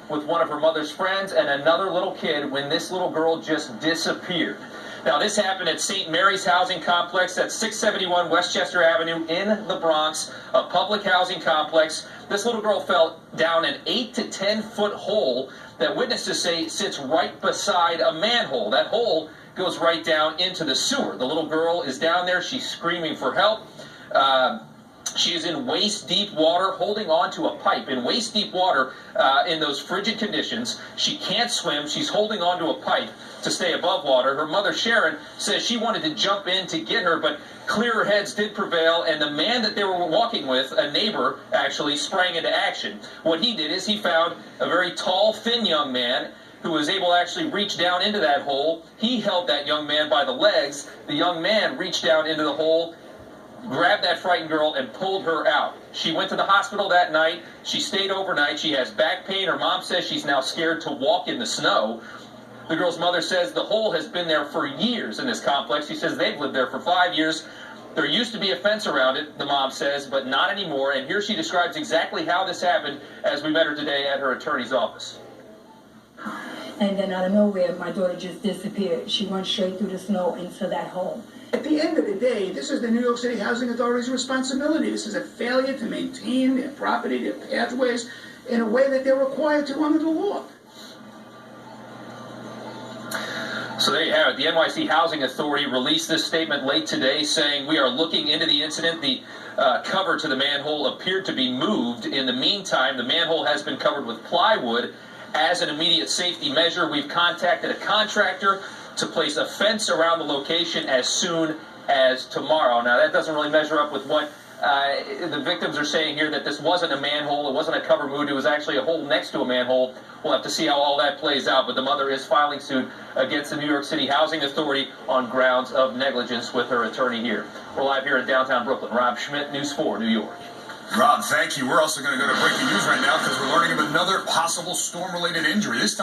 with one of her mother's friends and another little kid when this little girl just disappeared. Now, this happened at St. Mary's Housing Complex at 671 Westchester Avenue in the Bronx, a public housing complex. This little girl fell down an 8 to 10-foot hole that witnesses say sits right beside a manhole. That hole goes right down into the sewer. The little girl is down there. She's screaming for help. She is in waist-deep water, holding on to a pipe. In waist-deep water, in those frigid conditions, she can't swim. She's holding on to a pipe to stay above water. Her mother, Sharon, says she wanted to jump in to get her, but clearer heads did prevail, and the man that they were walking with, a neighbor, actually sprang into action. What he did is he found a very tall, thin young man who was able to actually reach down into that hole. He held that young man by the legs. The young man reached down into the hole, grabbed that frightened girl, and pulled her out. She went to the hospital that night. She stayed overnight. She has back pain. Her mom says she's now scared to walk in the snow. The girl's mother says the hole has been there for years in this complex. She says they've lived there for 5 years. There used to be a fence around it, the mom says, but not anymore. And here she describes exactly how this happened as we met her today at her attorney's office. And then out of nowhere, my daughter just disappeared. She went straight through the snow into that hole. At the end of the day, this is the New York City Housing Authority's responsibility. This is a failure to maintain their property, their pathways, in a way that they're required to under the law. So there you have it. The NYC Housing Authority released this statement late today saying we are looking into the incident. The cover to the manhole appeared to be moved. In the meantime, the manhole has been covered with plywood as an immediate safety measure. We've contacted a contractor to place a fence around the location as soon as tomorrow. Now, that doesn't really measure up with what the victims are saying here, that this wasn't a manhole, it wasn't a cover moved, it was actually a hole next to a manhole. We'll have to see how all that plays out, but the mother is filing suit against the New York City Housing Authority on grounds of negligence with her attorney here. We're live here in downtown Brooklyn. Rob Schmidt, News 4, New York. Rob, thank you. We're also going to go to breaking news right now because we're learning of another possible storm-related injury. This time